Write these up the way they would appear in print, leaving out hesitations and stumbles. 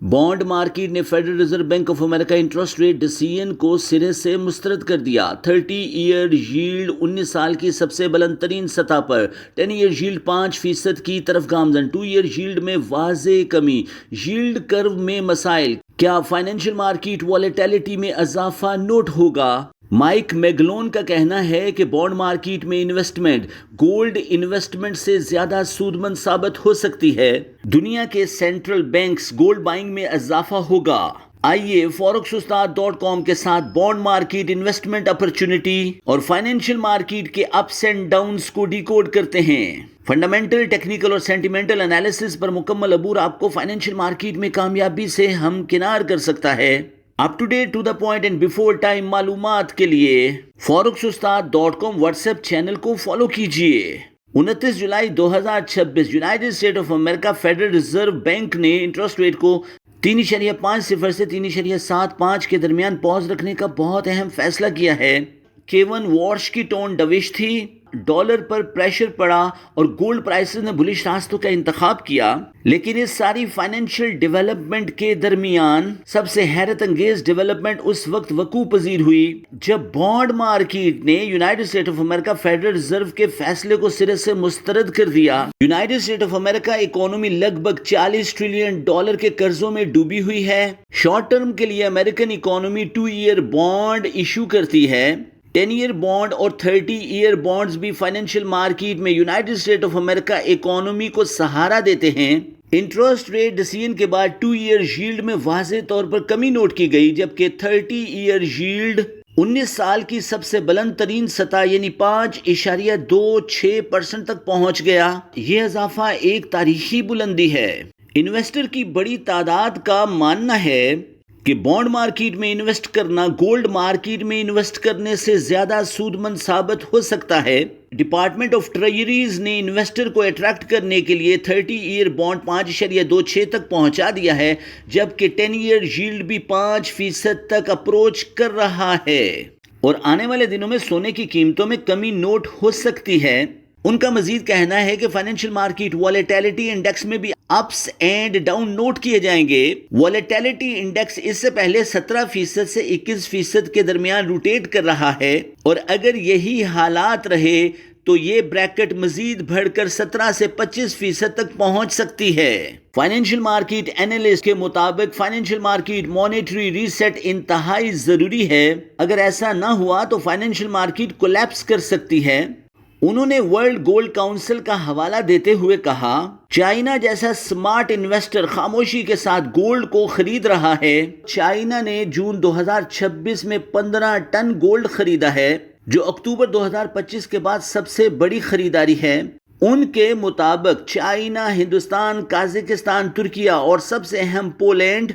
Bond market ने federal reserve bank of America interest rate decision को सिरे से मुस्तरद कर दिया। 30 ईयर यील्ड 19 साल की सबसे बुलंद तरीन सतह पर, 10 ईयर यील्ड 5% की तरफ गामजन, 2 ईयर यील्ड में वाज़े कमी, यील्ड कर्व में मसाइल, क्या फाइनेंशियल मार्केट वॉलेटिलिटी में इजाफा नोट होगा? माइक मैगलोन का कहना है कि बॉन्ड मार्केट में इन्वेस्टमेंट गोल्ड इन्वेस्टमेंट से ज्यादा सूदमंद साबित हो सकती है। दुनिया के सेंट्रल बैंक्स गोल्ड बाइंग में इजाफा होगा। आइए forex-ustad.com के साथ बॉन्ड मार्केट इन्वेस्टमेंट अपॉर्चुनिटी और फाइनेंशियल मार्केट के अप्स एंड डाउन्स को डिकोड करते हैं। फंडामेंटल, टेक्निकल और सेंटिमेंटल एनालिसिस पर मुकम्मल अबूर आपको फाइनेंशियल मार्केट में कामयाबी से हमकिनार कर सकता है। Up to date, to the point and before time मालूमात के लिए forex-ustad.com व्हाट्सएप चैनल को फॉलो कीजिए। 29 जुलाई 2026 United state of America federal reserve bank ने इंटरेस्ट रेट को 3.50 से 3.75 के दरमियान पॉज रखने का बहुत अहम फैसला किया है। केवन वॉश की टोन डविश थी, डॉलर पर प्रेशर पड़ा और गोल्ड प्राइसेस ने बुलिश रास्तों का इंतखाब किया। लेकिन इस सारी फाइनेंशियल डेवलपमेंट के दरमियान सबसे हैरत अंगेज डेवलपमेंट उस वक्त वकू पजीर हुई जब बॉन्ड मार्केट ने United state of America federal reserve के फैसले को सिरे से मुस्तरद कर दिया। United state of America economy लगभग $40 ट्रिलियन के कर्जों में डूबी हुई है। शॉर्ट टर्म के लिए American economy 2 year bond issue करती है। 10 ईयर बॉन्ड और 30 ईयर बॉन्ड्स भी फाइनेंशियल मार्केट में United state of America economy को सहारा देते हैं। इंटरेस्ट रेट डिसीजन के बाद 2 ईयर यील्ड में वाज़े तौर पर कमी नोट की गई, जबकि 30 ईयर यील्ड 19 साल की सबसे बुलंद तरीन सतह यानी 5.26% तक पहुंच गया। यह इजाफा एक तारीखी बुलंदी है। इन्वेस्टर की बड़ी तादाद का मानना है कि बॉन्ड मार्केट में इन्वेस्ट करना गोल्ड मार्केट में इन्वेस्ट करने से ज्यादा सूदमंद साबित हो सकता है। डिपार्टमेंट ऑफ ट्रेजरीज ने इन्वेस्टर को अट्रैक्ट करने के लिए 30 ईयर बॉन्ड 5.26 तक पहुंचा दिया है, जबकि 10 ईयर यील्ड भी 5% तक अप्रोच कर रहा है और आने वाले दिनों में सोने की कीमतों में कमी नोट हो सकती है। उनका मजीद कहना है कि फाइनेंशियल मार्केट वॉलेटिलिटी इंडेक्स में भी अप्स एंड डाउन नोट किए जाएंगे। वॉलेटिलिटी इंडेक्स इससे पहले 17% से 21% के दरमियान रोटेट कर रहा है और अगर यही हालात रहे तो ये ब्रैकेट मजीद बढ़कर 17 से 25% तक पहुंच सकती है। फाइनेंशियल मार्केट एनालिस्ट के मुताबिक फाइनेंशियल मार्केट मॉनेटरी रीसेट इंतहाई जरूरी है। अगर ऐसा ना हुआ तो फाइनेंशियल मार्केट कोलैप्स कर सकती है। उन्होंने वर्ल्ड गोल्ड काउंसिल का हवाला देते हुए कहा, चाइना जैसा स्मार्ट इन्वेस्टर खामोशी के साथ गोल्ड को खरीद रहा है। चाइना ने जून 2026 में 15 टन गोल्ड खरीदा है, जो अक्टूबर 2025 के बाद सबसे बड़ी खरीदारी है। उनके मुताबिक चाइना, हिंदुस्तान, काजाकिस्तान, तुर्किया और सबसे अहम पोलैंड,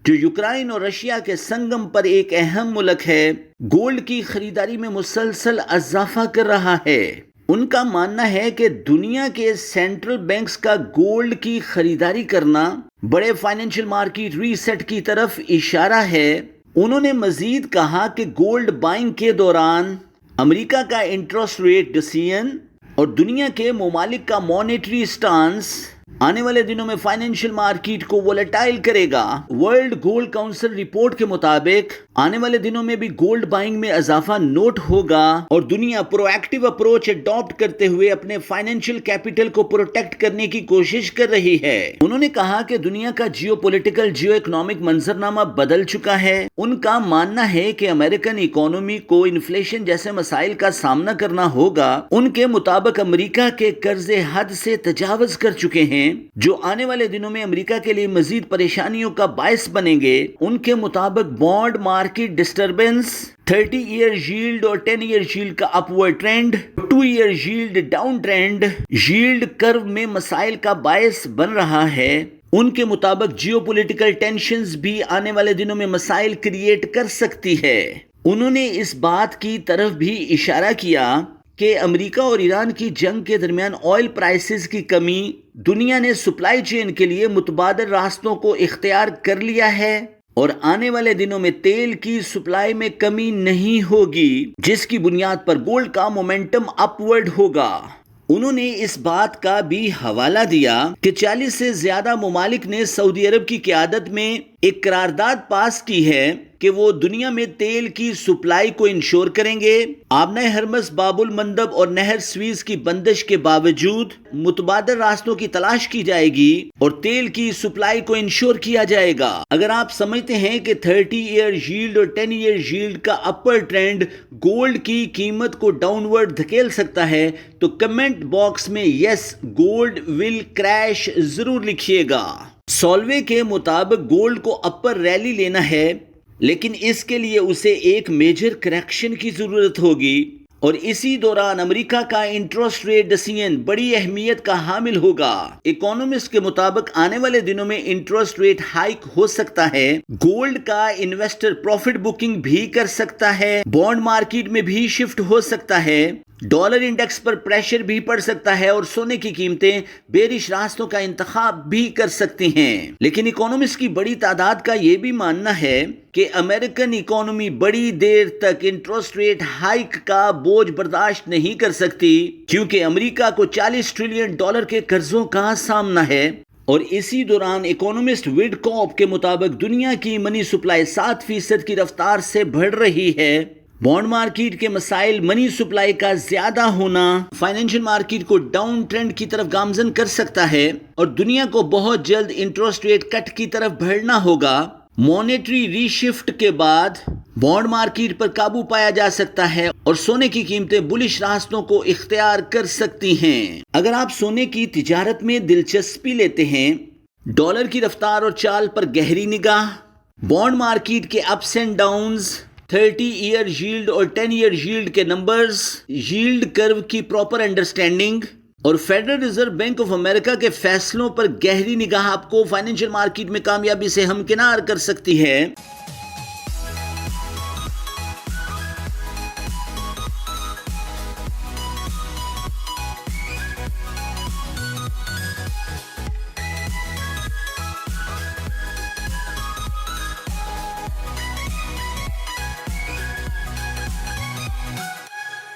जो यूक्रेन और रशिया के संगम पर एक अहम मुल्क है, गोल्ड की खरीदारी में मुसलसल इजाफा कर रहा है। उनका मानना है कि दुनिया के सेंट्रल बैंक्स का गोल्ड की खरीदारी करना बड़े फाइनेंशियल मार्केट रीसेट की तरफ इशारा है। उन्होंने मजीद कहा कि गोल्ड बाइंग के दौरान अमेरिका का इंटरेस्ट रेट डिसीजन और दुनिया के ममालिक का मॉनेटरी स्टांस आने वाले दिनों में फाइनेंशियल मार्केट को वोलेटाइल करेगा। वर्ल्ड गोल्ड काउंसिल रिपोर्ट के मुताबिक आने वाले दिनों में भी गोल्ड बाइंग में इजाफा नोट होगा और दुनिया प्रोएक्टिव अप्रोच अडॉप्ट करते हुए अपने फाइनेंशियल कैपिटल को प्रोटेक्ट करने की कोशिश कर रही है। उन्होंने कहा कि दुनिया का जियोपॉलिटिकल, जियो इकोनॉमिक मंजरनामा बदल चुका है। उनका मानना है कि अमेरिकन इकोनॉमी को इन्फ्लेशन जैसे मसाइल का सामना करना होगा। उनके मुताबिक अमेरिका के कर्जे हद से तजावज कर चुके हैं, जो आने वाले दिनों में अमेरिका के लिए मजीद परेशानियों का बायस बनेंगे। उनके मुताबिक bond market disturbance, 30 year yield और 10 ईयर यील्ड का upward trend, 2 year yield down trend, yield curve में मसाइल का बायस बन रहा है। उनके मुताबिक जियोपॉलिटिकल टेंशंस भी आने वाले दिनों में मसाइल क्रिएट कर सकती है। उन्होंने इस बात की तरफ भी इशारा किया कि अमेरिका और ईरान की जंग के दरमियान ऑयल प्राइसेस की कमी, दुनिया ने सप्लाई चेन के लिए मुतबादल रास्तों को इख्तियार कर लिया है और आने वाले दिनों में तेल की सप्लाई में कमी नहीं होगी, जिसकी बुनियाद पर गोल्ड का मोमेंटम अपवर्ड होगा। انہوں نے اس بات کا بھی حوالہ دیا کہ 40 سے زیادہ ممالک نے سعودی عرب کی قیادت میں ایک قرارداد پاس کی ہے کہ وہ دنیا میں تیل کی سپلائی کو انشور کریں گے۔ آبنۂ ہرمز، باب المندب اور نہر سویز کی بندش کے باوجود متبادل راستوں کی تلاش کی جائے گی اور تیل کی سپلائی کو انشور کیا جائے گا۔ اگر آپ سمجھتے ہیں کہ 30 ایئر ییلڈ اور 10 ایئر ییلڈ کا اپر ٹرینڈ گولڈ کی قیمت کو ڈاؤن ورڈ دھکیل سکتا ہے تو کمنٹ باکس میں یس گولڈ ول کریش ضرور لکھیے گا۔ سولوے کے مطابق گولڈ کو اپر ریلی لینا ہے، لیکن اس کے لیے اسے ایک میجر کریکشن کی ضرورت ہوگی، اور اسی دوران امریکہ کا انٹرسٹ ریٹ ڈیسیژن بڑی اہمیت کا حامل ہوگا۔ اکانومسٹ کے مطابق آنے والے دنوں میں انٹرسٹ ریٹ ہائیک ہو سکتا ہے، گولڈ کا انویسٹر پروفٹ بکنگ بھی کر سکتا ہے، بانڈ مارکیٹ میں بھی شفٹ ہو سکتا ہے، ڈالر انڈیکس پر پریشر بھی پڑ سکتا ہے اور سونے کی قیمتیں بیرش راستوں کا انتخاب بھی کر سکتی ہیں۔ لیکن اکانومسٹ کی بڑی تعداد کا یہ بھی ماننا ہے کہ امریکن اکانومی بڑی دیر تک انٹرسٹ ریٹ ہائیک کا بوجھ برداشت نہیں کر سکتی، کیونکہ امریکہ کو $40 ٹریلین کے قرضوں کا سامنا ہے، اور اسی دوران اکانومسٹ وڈکاپ کے مطابق دنیا کی منی سپلائی 7% کی رفتار سے بڑھ رہی ہے۔ بانڈ مارکیٹ کے مسائل، منی سپلائی کا زیادہ ہونا فائنینشل مارکیٹ کو ڈاؤن ٹرینڈ کی طرف گامزن کر سکتا ہے، اور دنیا کو بہت جلد انٹرسٹ ریٹ کٹ کی طرف بڑھنا ہوگا۔ مانیٹری ری شفٹ کے بعد بانڈ مارکیٹ پر قابو پایا جا سکتا ہے اور سونے کی قیمتیں بلش راستوں کو اختیار کر سکتی ہیں۔ اگر آپ سونے کی تجارت میں دلچسپی لیتے ہیں، ڈالر کی رفتار اور چال پر گہری نگاہ، بانڈ مارکیٹ کے ups and downs, 30 year yield اور 10 ایئر ییلڈ کے نمبرز، ییلڈ کرو کی پراپر انڈرسٹینڈنگ اور Federal Reserve Bank of America کے فیصلوں پر گہری نگاہ آپ کو فائنینشل مارکیٹ میں کامیابی سے ہمکنار کر سکتی ہے۔